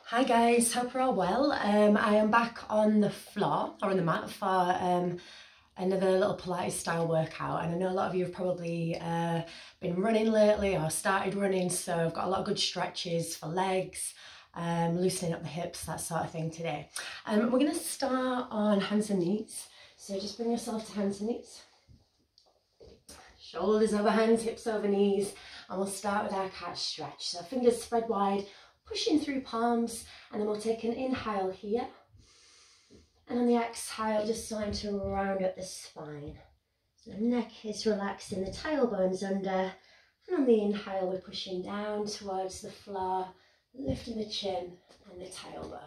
Hi guys, hope you're all well. I am back on the floor or on the mat for another little Pilates style workout, and I know a lot of you have probably been running lately or started running, so I've got a lot of good stretches for legs, loosening up the hips, that sort of thing today. We're going to start on hands and knees, so just bring yourself to hands and knees. Shoulders over hands, hips over knees, and we'll start with our cat stretch. So fingers spread wide, pushing through palms, and then we'll take an inhale here. And on the exhale, just starting to round up the spine. So the neck is relaxing, the tailbone's under. And on the inhale, we're pushing down towards the floor, lifting the chin and the tailbone.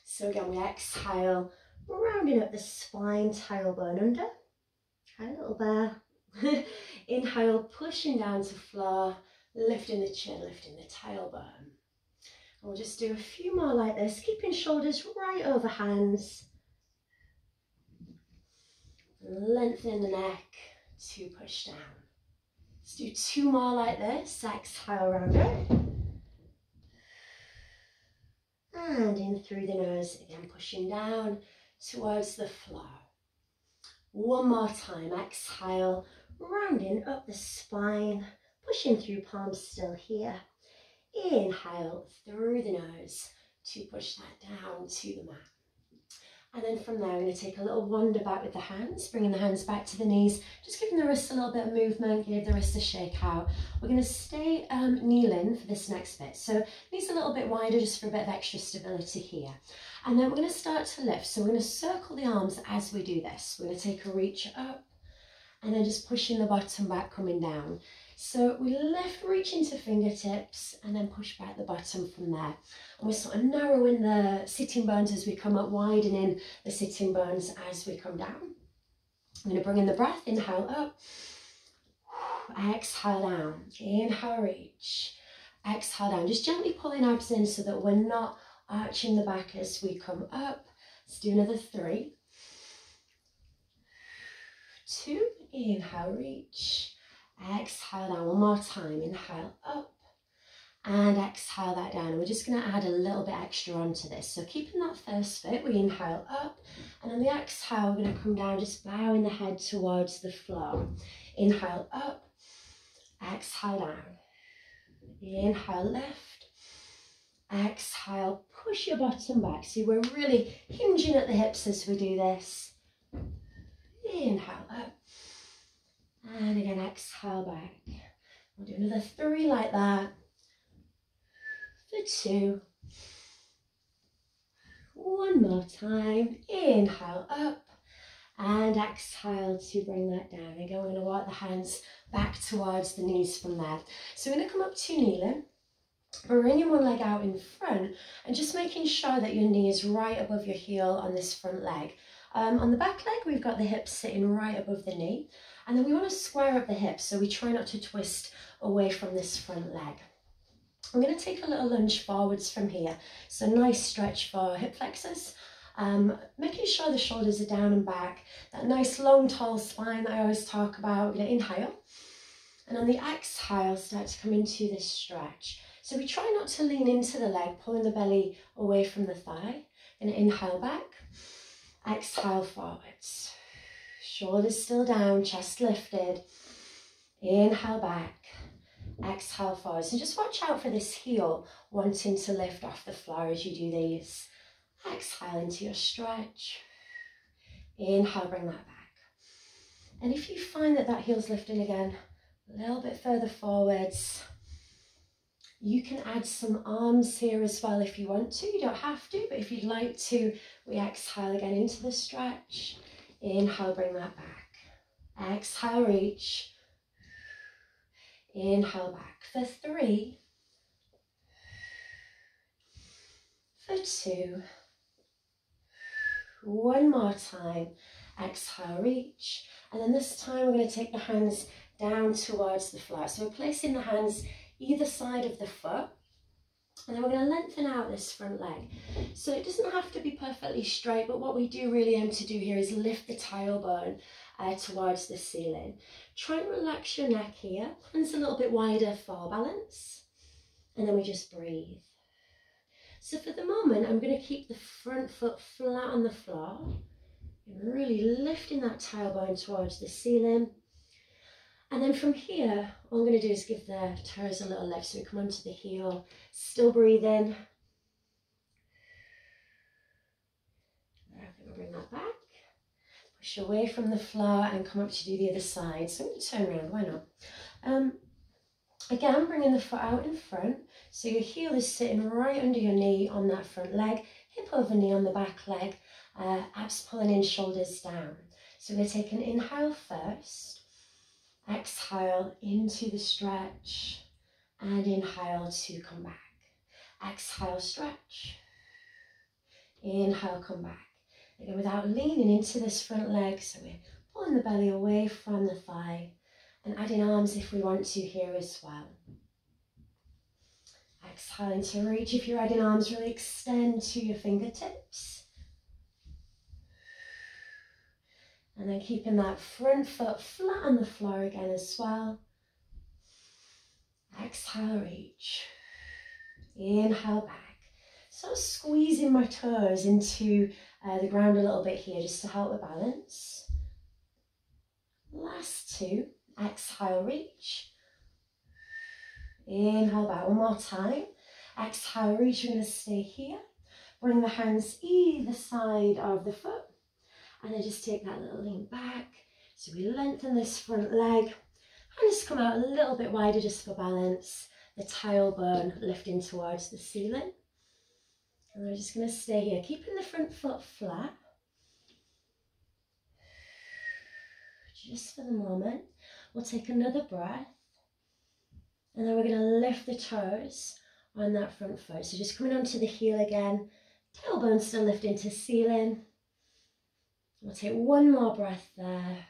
So again, we exhale, rounding up the spine, tailbone under. Try a little there. Inhale, pushing down to floor, lifting the chin, lifting the tailbone. And we'll just do a few more like this, keeping shoulders right over hands. Lengthening the neck to push down. Let's do two more like this. Exhale, round up. And in through the nose, again pushing down towards the floor. One more time, exhale, rounding up the spine, pushing through palms still here. Inhale through the nose to push that down to the mat. And then from there, we're going to take a little wander back with the hands, bringing the hands back to the knees, just giving the wrists a little bit of movement, give the wrists a shake out. We're going to stay kneeling for this next bit. So knees a little bit wider just for a bit of extra stability here. And then we're going to start to lift. So we're going to circle the arms as we do this. We're going to take a reach up and then just pushing the bottom back, coming down. So we lift, reach into fingertips and then push back the bottom from there. And we're sort of narrowing the sitting bones as we come up, widening the sitting bones as we come down. I'm going to bring in the breath, inhale up, exhale down, inhale reach, exhale down. Just gently pulling abs in so that we're not arching the back as we come up. Let's do another 3, 2, inhale, reach. Exhale down, one more time, inhale up and exhale that down. And we're just going to add a little bit extra onto this. So keeping that first bit, we inhale up and on the exhale, we're going to come down, just bowing the head towards the floor. Inhale up, exhale down, inhale lift, exhale, push your bottom back. See, we're really hinging at the hips as we do this. Inhale up. And again, exhale back. We'll do another 3 like that. For 2. One more time. Inhale up. And exhale to bring that down. Again, we're going to walk the hands back towards the knees from there. So we're going to come up to kneeling. We're bringing one leg out in front and just making sure that your knee is right above your heel on this front leg. On the back leg, we've got the hips sitting right above the knee. And then we want to square up the hips, so we try not to twist away from this front leg. I'm going to take a little lunge forwards from here. So nice stretch for hip flexors. Making sure the shoulders are down and back. That nice long tall spine that I always talk about. We're going to inhale. And on the exhale, start to come into this stretch. So we try not to lean into the leg, pulling the belly away from the thigh. Going to inhale back. Exhale forwards. Shoulders still down, chest lifted. Inhale back. Exhale forward. So just watch out for this heel wanting to lift off the floor as you do these. Exhale into your stretch. Inhale, bring that back. And if you find that that heel's lifting again, a little bit further forwards, you can add some arms here as well if you want to. You don't have to, but if you'd like to, we exhale again into the stretch. Inhale, bring that back. Exhale, reach. Inhale back for 3. For 2. One more time. Exhale, reach. And then this time we're going to take the hands down towards the floor. So we're placing the hands either side of the foot. And then we're going to lengthen out this front leg. So it doesn't have to be perfectly straight, but what we do really aim to do here is lift the tailbone towards the ceiling. Try and relax your neck here. Hands a little bit wider for balance. And then we just breathe. So for the moment, I'm going to keep the front foot flat on the floor and really lifting that tailbone towards the ceiling. And then from here, all I'm going to do is give the toes a little lift. So we come onto the heel, still breathing. We'll bring that back. Push away from the floor and come up to do the other side. So I'm going to turn around, why not? Again, bringing the foot out in front. So your heel is sitting right under your knee on that front leg, hip over knee on the back leg, abs pulling in, shoulders down. So we're going to take an inhale first, exhale into the stretch, and inhale to come back. Exhale, stretch, inhale, come back. Again, without leaning into this front leg, so we're pulling the belly away from the thigh and adding arms if we want to here as well. Exhaling to reach. If you're adding arms, really extend to your fingertips. And then keeping that front foot flat on the floor again as well. Exhale, reach. Inhale back. So squeezing my toes into the ground a little bit here just to help the balance. Last two. Exhale, reach. Inhale back. One more time. Exhale, reach. We're going to stay here. Bring the hands either side of the foot. And then just take that little lean back. So we lengthen this front leg. Hands come out a little bit wider just for balance. The tailbone lifting towards the ceiling. And we're just going to stay here, keeping the front foot flat. Just for the moment. We'll take another breath. And then we're going to lift the toes on that front foot. So just coming onto the heel again. Tailbone still lifting to ceiling. We'll take one more breath there.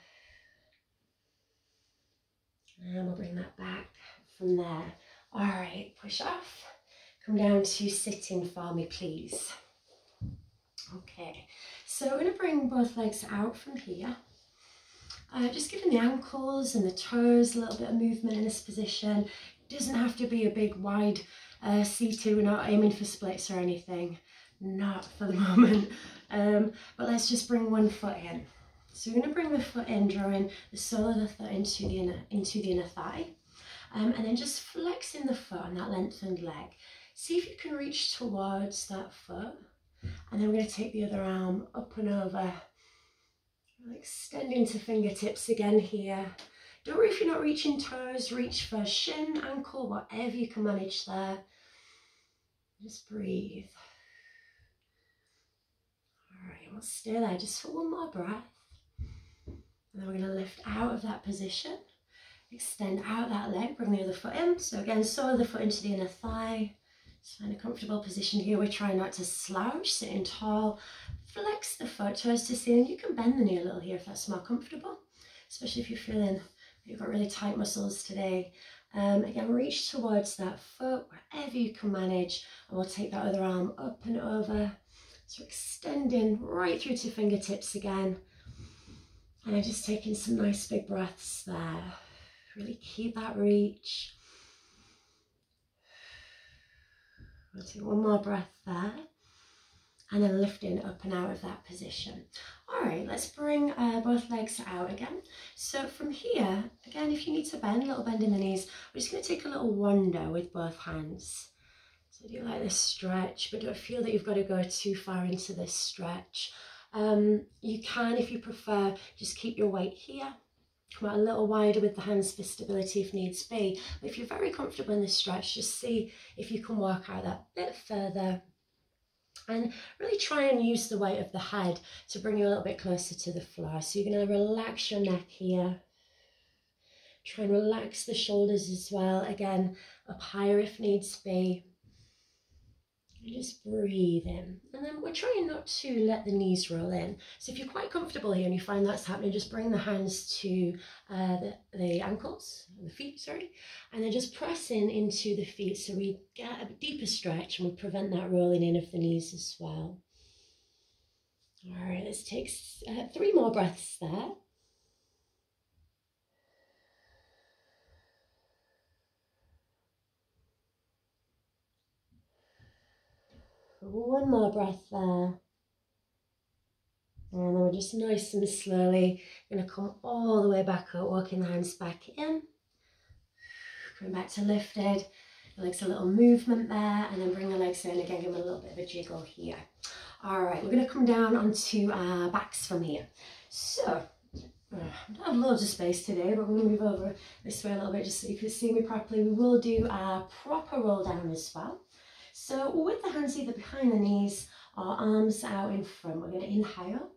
And we'll bring that back from there. All right, push off. Come down to sitting for me, please. Okay, so we're going to bring both legs out from here. Just giving the ankles and the toes a little bit of movement in this position. It doesn't have to be a big wide C2. We're not aiming for splits or anything. Not for the moment. But let's just bring one foot in. So we're going to bring the foot in, drawing the sole of the foot into the inner thigh. And then just flexing the foot on that lengthened leg. See if you can reach towards that foot. And then we're going to take the other arm up and over. Extending to fingertips again here. Don't worry if you're not reaching toes. Reach for shin, ankle, whatever you can manage there. Just breathe. All right, we'll stay there just for one more breath. And then we're going to lift out of that position. Extend out that leg, bring the other foot in. So again, sole of the foot into the inner thigh. Just find a comfortable position here. We're trying not to slouch, sitting tall. Flex the foot, toes to ceiling. You can bend the knee a little here if that's more comfortable, especially if you're feeling that you've got really tight muscles today. Again, reach towards that foot, wherever you can manage. And we'll take that other arm up and over. So extending right through to fingertips again. And I'm just taking some nice big breaths there. Really keep that reach. We'll take one more breath there. And then lifting up and out of that position. All right, let's bring both legs out again. So from here, again, if you need to bend, a little bend in the knees, we're just going to take a little wander with both hands. So do like this stretch, but don't feel that you've got to go too far into this stretch. You can, if you prefer, just keep your weight here. Come out a little wider with the hands for stability if needs be. But if you're very comfortable in this stretch, just see if you can work out that bit further. And really try and use the weight of the head to bring you a little bit closer to the floor. So you're going to relax your neck here. Try and relax the shoulders as well. Again, up higher if needs be. And just breathe in. And then we're trying not to let the knees roll in. So if you're quite comfortable here and you find that's happening, just bring the hands to the ankles, the feet, sorry. And then just press into the feet so we get a deeper stretch and we prevent that rolling in of the knees as well. All right, let's take 3 more breaths there. One more breath there. And then we're just nice and slowly going to come all the way back up, walking the hands back in. Coming back to lifted. The legs a little movement there, and then bring the legs in again, give them a little bit of a jiggle here. All right, we're going to come down onto our backs from here. So, I don't have loads of space today, but we're going to move over this way a little bit just so you can see me properly. We will do a proper roll down as well. So with the hands either behind the knees or arms out in front, we're going to inhale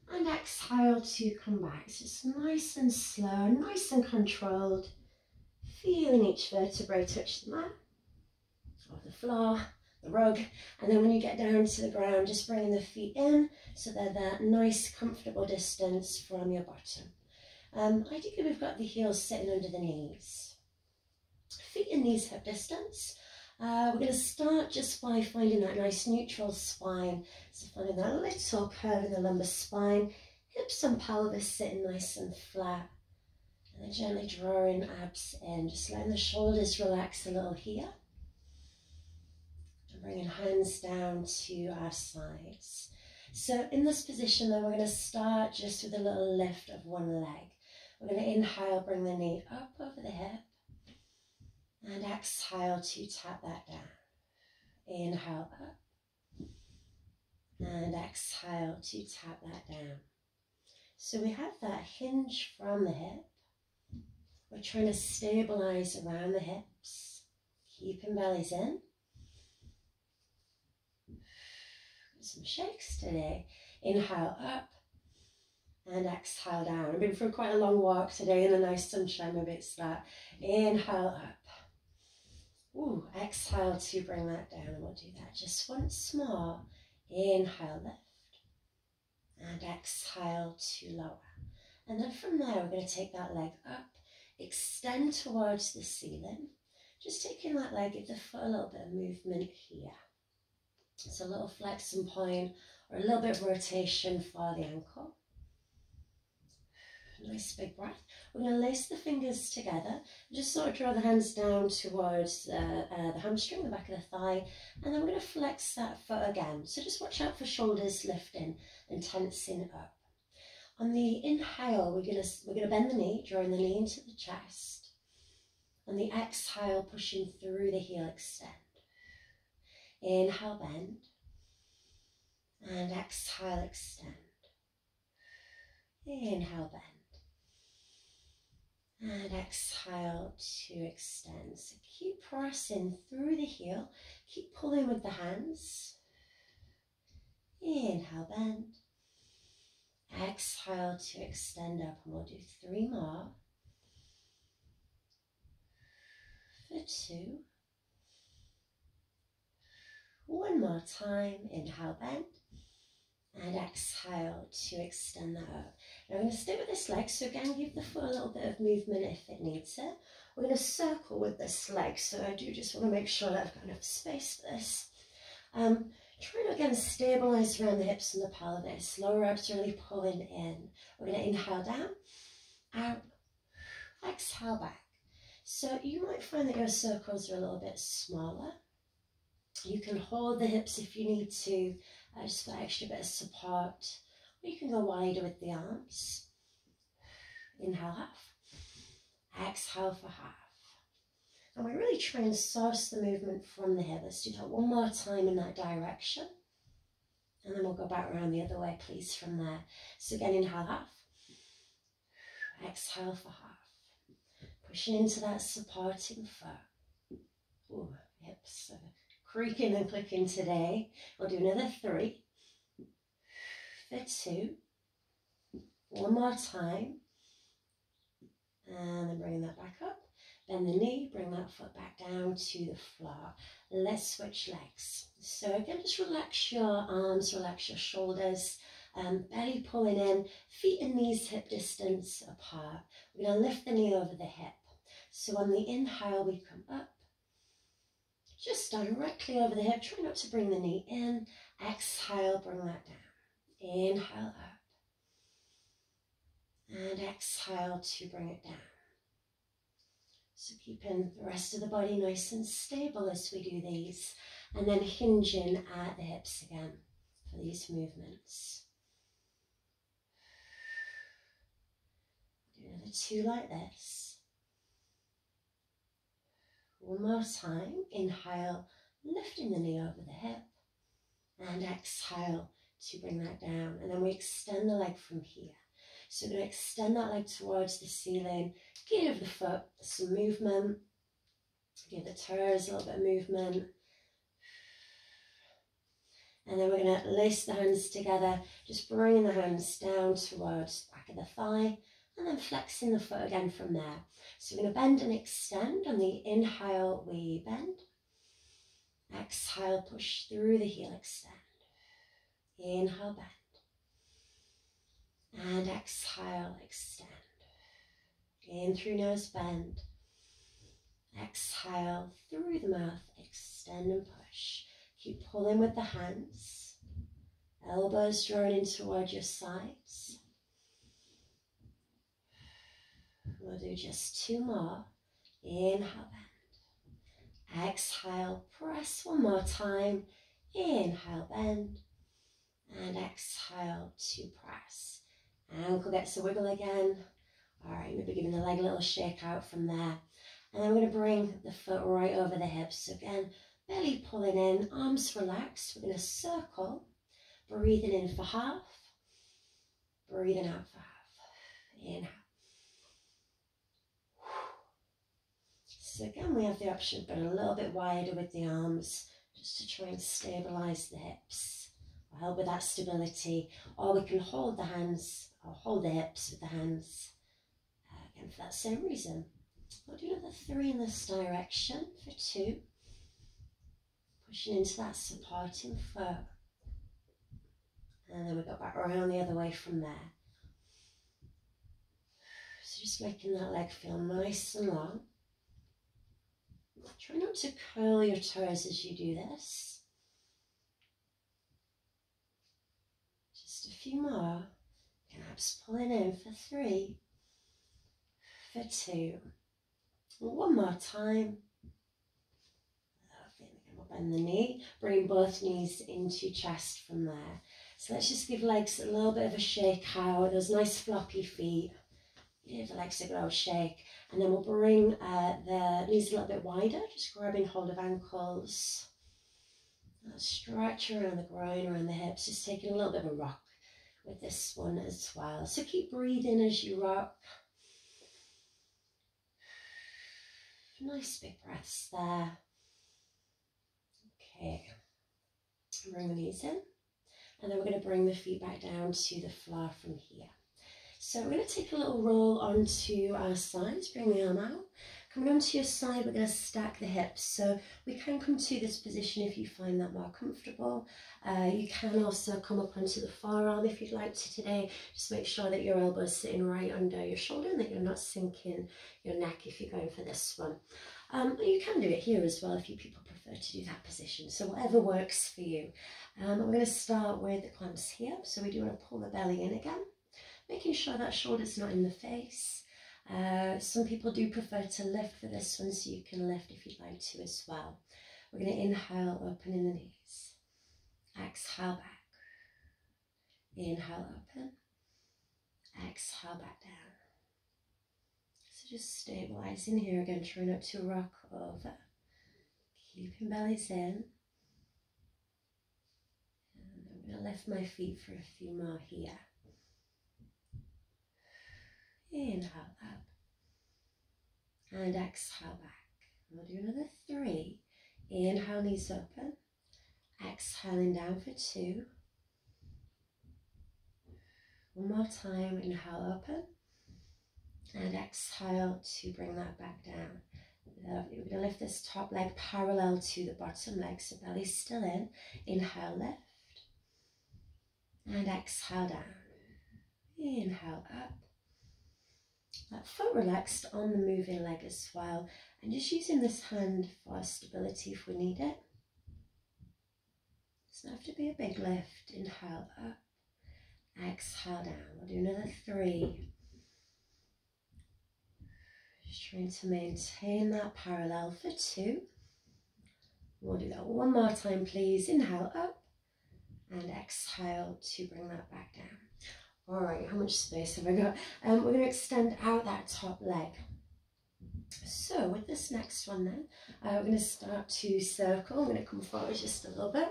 and exhale to come back. So it's nice and slow, nice and controlled. Feeling each vertebrae touch the mat, or the floor, the rug, and then when you get down to the ground, just bringing the feet in so they're that nice, comfortable distance from your bottom. Ideally, we've got the heels sitting under the knees. Feet and knees hip distance. We're going to start just by finding that nice neutral spine, so finding that little curve in the lumbar spine, hips and pelvis sitting nice and flat. And then gently drawing abs in, just letting the shoulders relax a little here. And bringing hands down to our sides. So in this position then, we're going to start just with a little lift of one leg. We're going to inhale, bring the knee up over the hip. And exhale to tap that down. Inhale up. And exhale to tap that down. So we have that hinge from the hip. We're trying to stabilize around the hips, keeping bellies in. Some shakes today. Inhale up and exhale down. I've been for quite a long walk today in the nice sunshine, maybe it's that. Inhale up. Ooh, exhale to bring that down, and we'll do that just once more. Inhale, lift, and exhale to lower. And then from there, we're going to take that leg up. Extend towards the ceiling. Just taking that leg, give the foot a little bit of movement here. It's a little flex and point or a little bit of rotation for the ankle. Nice big breath. We're going to lace the fingers together. Just sort of draw the hands down towards the hamstring, the back of the thigh. And then we're going to flex that foot again. So just watch out for shoulders lifting and tensing up. On the inhale, we're going to bend the knee, drawing the knee into the chest. On the exhale, pushing through the heel, extend. Inhale, bend. And exhale, extend. Inhale, bend. And exhale to extend. So keep pressing through the heel. Keep pulling with the hands. Inhale, bend. Exhale to extend up, and we'll do 3 more. For 2. One more time. Inhale, bend. And exhale to extend that up. Now I'm going to stay with this leg, so again, give the foot a little bit of movement if it needs it. We're going to circle with this leg, so I do just want to make sure that I've got enough space for this. Try to again stabilize around the hips and the pelvis. Lower abs really pulling in. We're going to inhale down, out, exhale back. So you might find that your circles are a little bit smaller. You can hold the hips if you need to, just for extra bit of support. Or you can go wider with the arms. Inhale half, exhale for half. And we really try and source the movement from the hip. Let's do that one more time in that direction. And then we'll go back around the other way, please, from there. So again, inhale half. Exhale for half. Pushing into that supporting foot. Ooh, hips are creaking and clicking today. We'll do another 3. For 2. One more time. And then bringing that back up. Bend the knee, bring that foot back down to the floor. Let's switch legs. So again, just relax your arms, relax your shoulders, belly pulling in, feet and knees hip distance apart. We're going to lift the knee over the hip. So on the inhale, we come up, just directly over the hip. Try not to bring the knee in. Exhale, bring that down. Inhale up. And exhale to bring it down. So keeping the rest of the body nice and stable as we do these. and then hinging at the hips again for these movements. Do another 2 like this. One more time. Inhale, lifting the knee over the hip, and exhale to bring that down. And then we extend the leg from here. So we're going to extend that leg towards the ceiling, give the foot some movement, give the toes a little bit of movement. And then we're going to lace the hands together, just bringing the hands down towards the back of the thigh, and then flexing the foot again from there. So we're going to bend and extend. On the inhale, we bend. Exhale, push through the heel, extend. Inhale, bend. And exhale, extend. In through nose, bend. Exhale, through the mouth, extend and push. Keep pulling with the hands. Elbows drawn in towards your sides. We'll do just 2 more. Inhale, bend. Exhale, press 1 more time. Inhale, bend. And exhale to press. Ankle gets a wiggle again. All right, maybe giving the leg a little shake out from there. And then we're going to bring the foot right over the hips. So again, belly pulling in, arms relaxed. We're going to circle, breathing in for half, breathing out for half. Inhale. So again, we have the option of being a little bit wider with the arms, just to try and stabilize the hips, or help with that stability. Or we can hold the hands, or hold the hips with the hands, again for that same reason. We'll do another 3 in this direction for 2. Pushing into that supporting foot. And then we go back around the other way from there. So just making that leg feel nice and long. Try not to curl your toes as you do this. Just a few more. Perhaps pulling in for 3, for 2. One more time. We'll bend the knee, bring both knees into chest from there. So let's just give legs a little bit of a shake out, those nice floppy feet. Give the legs a good old shake. And then we'll bring the knees a little bit wider, just grabbing hold of ankles. Stretch around the groin, around the hips, just taking a little bit of a rock with this one as well. So keep breathing as you rock. Nice big breaths there. Okay, bring the knees in, and then we're going to bring the feet back down to the floor from here. So we're going to take a little roll onto our sides, bring the arm out. Coming onto your side, we're going to stack the hips. So we can come to this position if you find that more comfortable. You can also come up onto the forearm if you'd like to today. Just make sure that your elbow's sitting right under your shoulder and that you're not sinking your neck if you're going for this one. You can do it here as well if you people prefer to do that position. So whatever works for you. I'm going to start with the clamps here. So we do want to pull the belly in again, making sure that shoulder's not in the face. Some people do prefer to lift for this one, so you can lift if you'd like to as well. We're going to inhale, opening the knees. Exhale back. Inhale, open. Exhale back down. So just stabilizing here again, try not to rock over. Keeping bellies in. And I'm going to lift my feet for a few more here. Inhale up. And exhale back. We'll do another 3. Inhale, knees open. Exhaling down for 2. One more time. Inhale, open. And exhale to bring that back down. Lovely. We're going to lift this top leg parallel to the bottom leg, so belly's still in. Inhale, lift. And exhale down. Inhale up. That foot relaxed on the moving leg as well. And just using this hand for stability if we need it. Doesn't have to be a big lift. Inhale up. Exhale down. We'll do another 3. Just trying to maintain that parallel for 2. We'll do that one more time, please. Inhale up and exhale to bring that back down. All right, how much space have I got? We're going to extend out that top leg. So with this next one then, we're going to start to circle. I'm going to come forward just a little bit.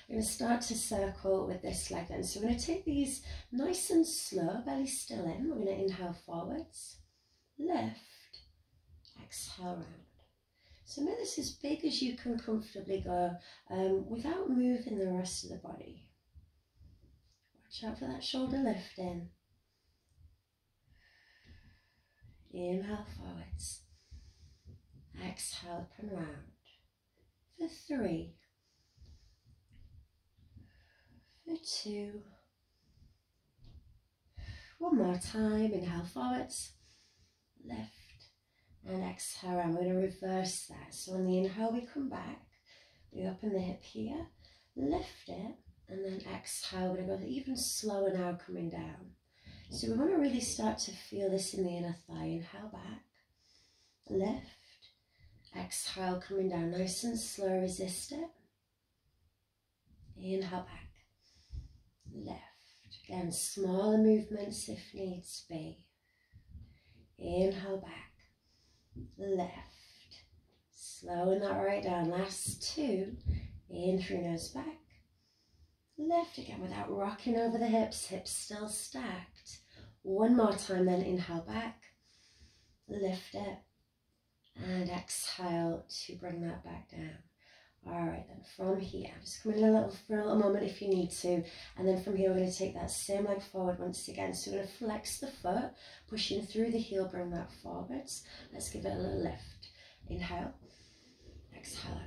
We're going to start to circle with this leg then. So we're going to take these nice and slow, belly still in. We're going to inhale forwards, lift, exhale round. So make this as big as you can comfortably go without moving the rest of the body. Watch out for that shoulder lift in. Inhale forwards. Exhale up and round. For 3. For 2. One more time. Inhale forwards. Lift. And exhale around. We're going to reverse that. So on the inhale we come back. We open the hip here. Lift it. And then exhale. We're going to go even slower now coming down. So we want to really start to feel this in the inner thigh. Inhale back. Lift. Exhale, coming down nice and slow, resist it. Inhale back, lift. Again, smaller movements if needs be. Inhale back, lift. Slowing that right down. Last 2. In through nose back. Lift again without rocking over the hips. Hips still stacked. One more time then. Inhale back, lift it. And exhale to bring that back down. All right, then from here, just come in for a little moment if you need to. And then from here, we're going to take that same leg forward once again. So we're going to flex the foot, pushing through the heel, bring that forwards. Let's give it a little lift. Inhale, exhale up.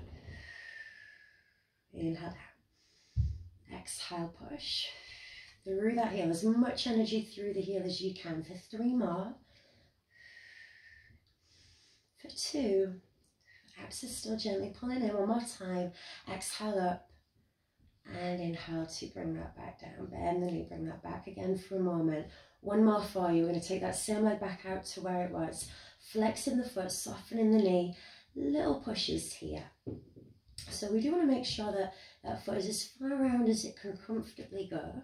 Inhale down. Exhale, push. Through that heel, as much energy through the heel as you can for 3 more. For 2, abs are still gently pulling in. One more time. Exhale up and inhale to bring that back down. Bend the knee, bring that back again for a moment. One more for you. We're going to take that same leg back out to where it was. Flexing the foot, softening the knee. Little pushes here. So we do want to make sure that that foot is as far around as it can comfortably go.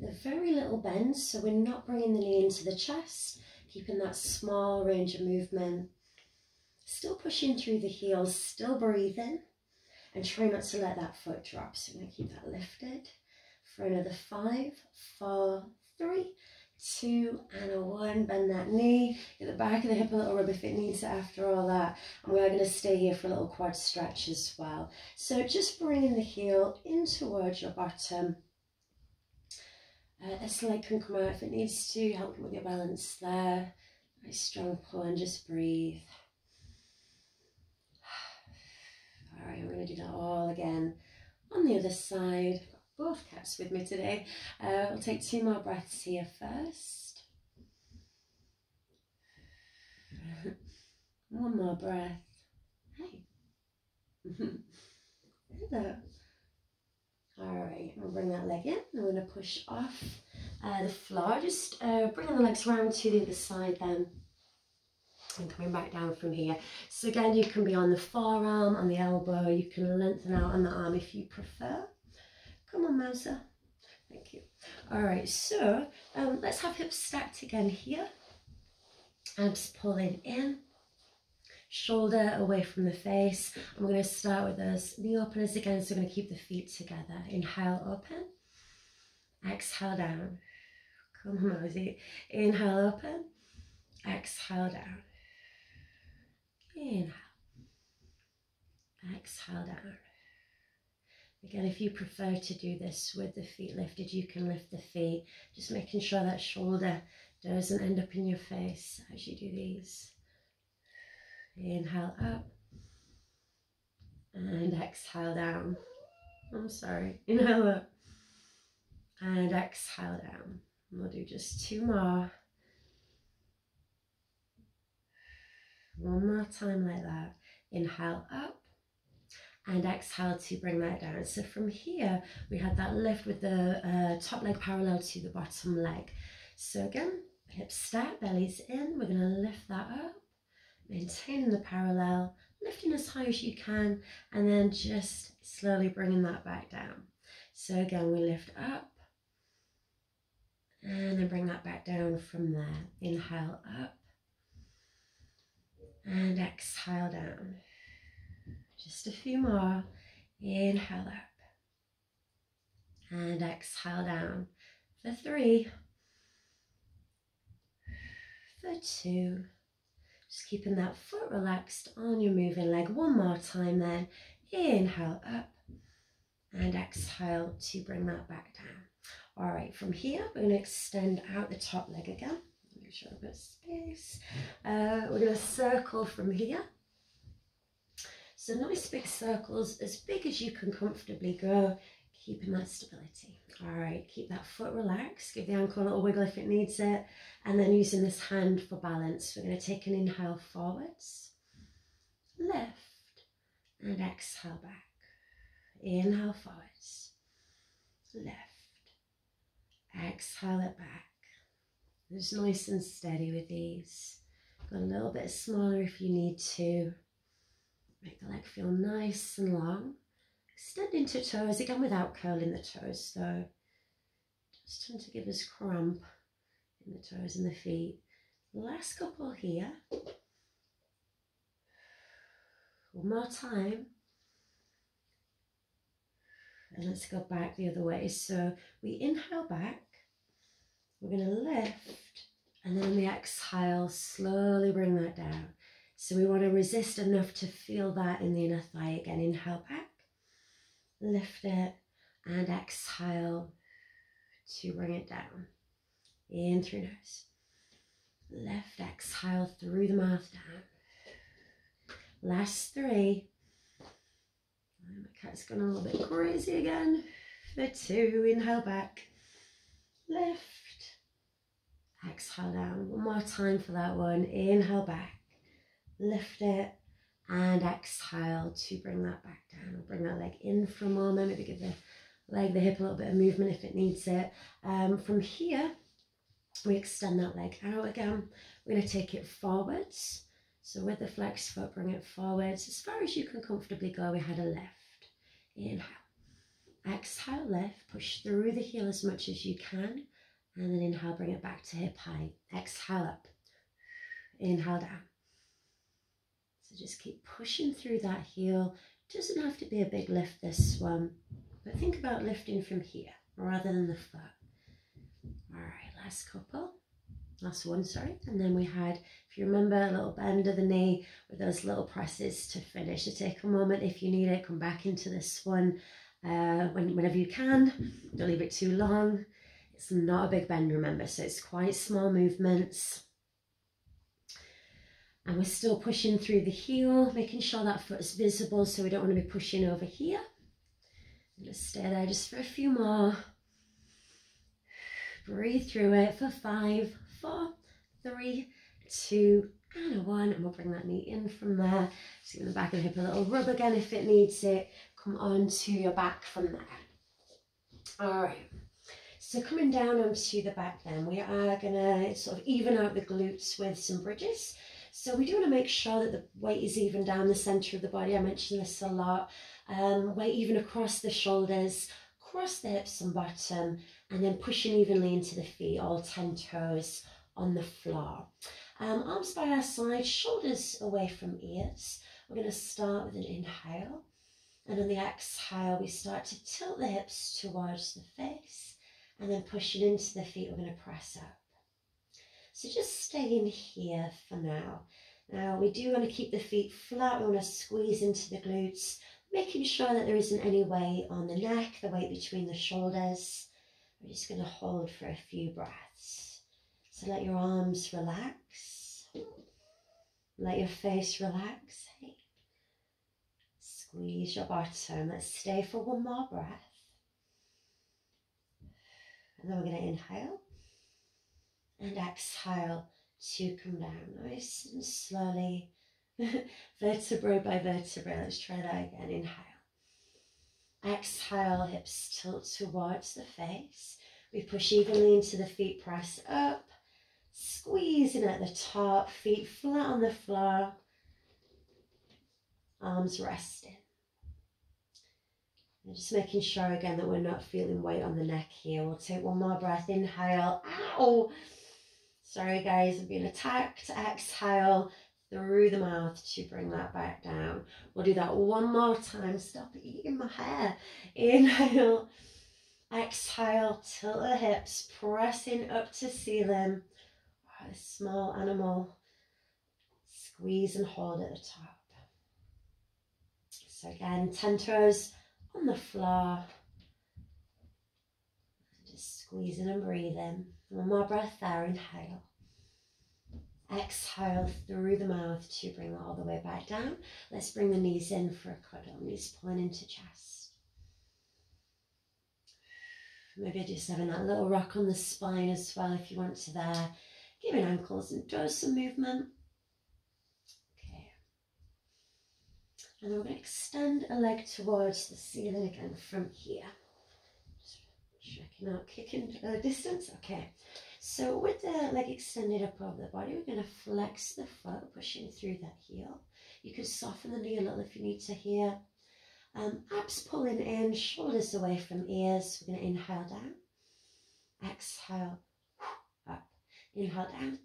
The very little bends, so we're not bringing the knee into the chest, keeping that small range of movement. Still pushing through the heels, still breathing, and try not to let that foot drop. So I'm going to keep that lifted for another 5, 4, 3, 2, and a 1. Bend that knee, get the back of the hip a little rub if it needs it after all that. And we are going to stay here for a little quad stretch as well. So just bringing the heel in towards your bottom. This leg can come out if it needs to, help with your balance there. Nice strong pull and just breathe. All right, I'm going to do that all again on the other side. I've got both cats with me today. We'll take 2 more breaths here first. One more breath. Hey. Hello. All right, we'll bring that leg in. I'm going to push off the floor. Just bringing the legs round to the other side then. And coming back down from here. So again, you can be on the forearm, on the elbow. You can lengthen out on the arm if you prefer. Come on, Mouser. Thank you. All right, so let's have hips stacked again here. Abs pulling in. Shoulder away from the face. I'm going to start with those knee openers again. So we're going to keep the feet together. Inhale, open. Exhale, down. Come on, Mosey. Inhale, open. Exhale, down. Inhale. Exhale down. Again, if you prefer to do this with the feet lifted, you can lift the feet. Just making sure that shoulder doesn't end up in your face as you do these. Inhale up. And exhale down. I'm sorry. Inhale up. And exhale down. And we'll do just 2 more. One more time like that. Inhale up and exhale to bring that down. So from here, we had that lift with the top leg parallel to the bottom leg. So again, hips stacked, belly's in. We're going to lift that up, maintaining the parallel, lifting as high as you can, and then just slowly bringing that back down. So again, we lift up, and then bring that back down from there. Inhale up, and exhale down. Just a few more. Inhale up, and exhale down. For 3, for 2. Just keeping that foot relaxed on your moving leg. One more time then. Inhale up, and exhale to bring that back down. All right, from here, we're going to extend out the top leg again. Make sure I've got space. We're going to circle from here. So nice big circles, as big as you can comfortably go, keeping that stability. All right, keep that foot relaxed. Give the ankle a little wiggle if it needs it. And then using this hand for balance, we're going to take an inhale forwards, lift, and exhale back. Inhale forwards, lift, exhale it back. Just nice and steady with these. Go a little bit smaller if you need to. Make the leg feel nice and long. Extend into toes, again without curling the toes, so just tend to give us cramp in the toes and the feet. Last couple here. One more time. And let's go back the other way. So we inhale back, we're going to lift, and then on the exhale, slowly bring that down. So we want to resist enough to feel that in the inner thigh again. Inhale back, lift it, and exhale to bring it down. In through nose. Lift, exhale through the mouth down. Last 3. And my cat's gone a little bit crazy again. For 2, inhale back, lift, exhale down. One more time for that one. Inhale back, lift it, and exhale to bring that back down. We'll bring that leg in for a moment. Maybe give the leg, the hip a little bit of movement if it needs it. From here, we extend that leg out again. We're going to take it forwards. So with the flexed foot, bring it forwards. As far as you can comfortably go, we had a lift. Inhale. Exhale, lift. Push through the heel as much as you can. And then inhale, bring it back to hip height. Exhale up. Inhale down. So just keep pushing through that heel. Doesn't have to be a big lift, this one. But think about lifting from here rather than the foot. All right, last couple. Last one, sorry. And then we had, if you remember, a little bend of the knee with those little presses to finish. So take a moment if you need it. Come back into this one whenever you can. Don't leave it too long. It's not a big bend, remember, so it's quite small movements. And we're still pushing through the heel, making sure that foot is visible, so we don't want to be pushing over here. Just stay there just for a few more. Breathe through it for 5, 4, 3, 2, and 1. And we'll bring that knee in from there. Just give the back of the hip a little rub again if it needs it. Come on to your back from there. All right. So coming down onto the back then, we are going to sort of even out the glutes with some bridges. So we do want to make sure that the weight is even down the centre of the body. I mentioned this a lot. Weight even across the shoulders, across the hips and bottom, and then pushing evenly into the feet, all 10 toes on the floor. Arms by our side, shoulders away from ears. We're going to start with an inhale. And on the exhale, we start to tilt the hips towards the face. And then pushing into the feet, we're going to press up. So just staying here for now. Now, we do want to keep the feet flat. We want to squeeze into the glutes, making sure that there isn't any weight on the neck, the weight between the shoulders. We're just going to hold for a few breaths. So let your arms relax. Let your face relax. Hey. Squeeze your bottom. Let's stay for one more breath. And then we're going to inhale and exhale to come down nice and slowly, vertebrae by vertebrae. Let's try that again. Inhale. Exhale, hips tilt towards the face. We push evenly into the feet, press up, squeezing at the top, feet flat on the floor. arms resting. And just making sure again that we're not feeling weight on the neck here. We'll take one more breath. Inhale. Ow! Sorry guys, I'm being attacked. Exhale through the mouth to bring that back down. We'll do that one more time. Stop eating my hair. Inhale. Exhale, tilt the hips, pressing up to ceiling. A small animal. Squeeze and hold at the top. So again, 10 toes on the floor. Just squeezing and breathing. One more breath there. Inhale. Exhale through the mouth to bring that all the way back down. Let's bring the knees in for a cuddle. Knees pulling into chest. Maybe just having that little rock on the spine as well if you want to there. Giving ankles and toes some movement. Okay. And then we're going to extend a leg towards the ceiling again from here. Just checking out kicking distance. Okay. So with the leg extended up over the body, we're going to flex the foot, pushing through that heel. You can soften the knee a little if you need to here. Abs pulling in, shoulders away from ears. We're going to inhale down. Exhale, up. Inhale down.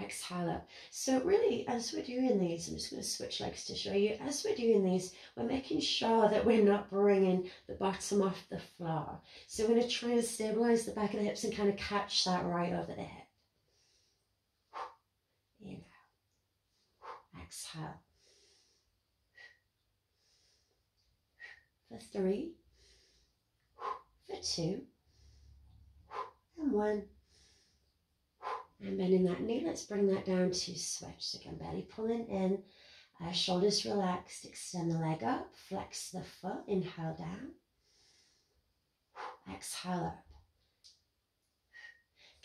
Exhale up. So really, as we're doing these, I'm just going to switch legs to show you. As we're doing these, we're making sure that we're not bringing the bottom off the floor. So we're going to try and stabilize the back of the hips and kind of catch that right over the hip. Inhale. Exhale. For 3, for 2, and 1. And bending that knee, let's bring that down to switch. So again, belly pulling in, shoulders relaxed, extend the leg up, flex the foot, inhale down, exhale up.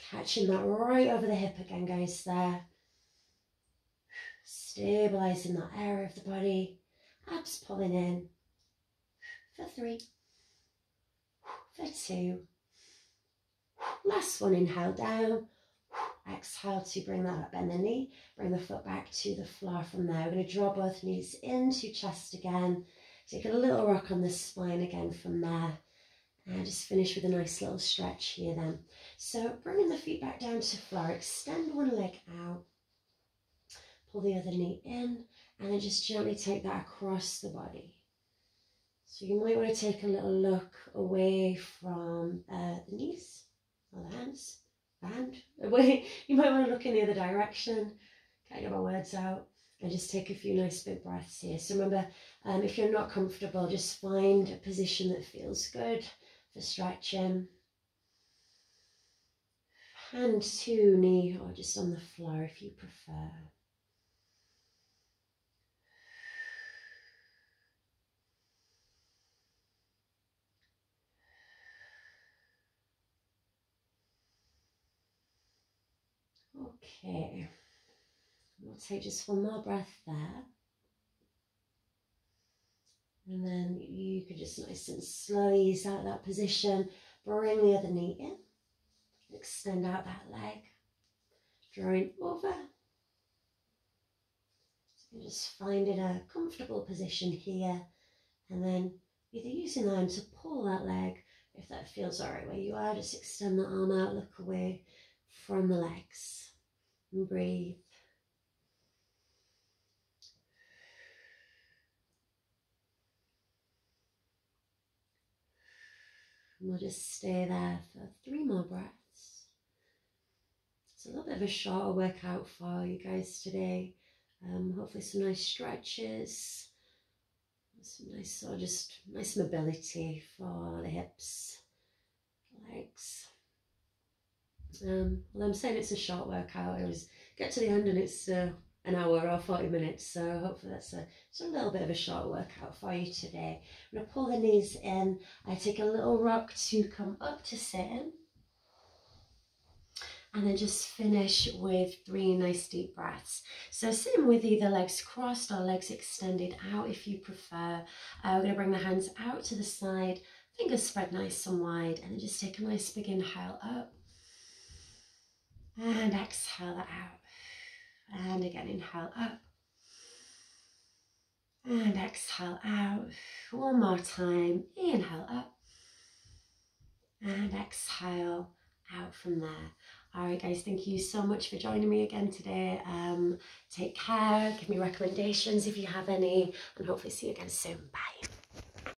Catching that right over the hip again, guys, there. Stabilizing that area of the body, abs pulling in. For 3, for 2, last one, inhale down, exhale to bring that up, bend the knee, bring the foot back to the floor from there. We're going to draw both knees into chest again, take a little rock on the spine again from there, and just finish with a nice little stretch here then. So bringing the feet back down to floor, extend one leg out, pull the other knee in, and then just gently take that across the body. So you might want to take a little look away from the knees or the hands, and away. You might want to look in the other direction. Can't get my words out. And just take a few nice big breaths here. So remember, if you're not comfortable, just find a position that feels good for stretching. Hand to knee or just on the floor if you prefer. Okay, we'll take just one more breath there. And then you could just nice and slowly ease out of that position. Bring the other knee in. Extend out that leg. Drawing over. So just finding a comfortable position here. And then either using the arm to pull that leg, if that feels alright where you are, just extend the arm out, look away from the legs. And breathe. And we'll just stay there for 3 more breaths. It's a little bit of a shorter workout for you guys today. Hopefully some nice stretches, some nice, or just nice mobility for the hips, legs. Well, I'm saying it's a short workout. I always get to the end and it's an hour or 40 minutes, so hopefully that's a little bit of a short workout for you today. I'm going to pull the knees in. I take a little rock to come up to sit in, and then just finish with 3 nice deep breaths. So sitting with either legs crossed or legs extended out if you prefer. We're going to bring the hands out to the side, fingers spread nice and wide, and then just take a nice big inhale up. And exhale that out. And again, inhale up. And exhale out. One more time. Inhale up. And exhale out from there. All right, guys, thank you so much for joining me again today. Take care. Give me recommendations if you have any. And hopefully see you again soon. Bye.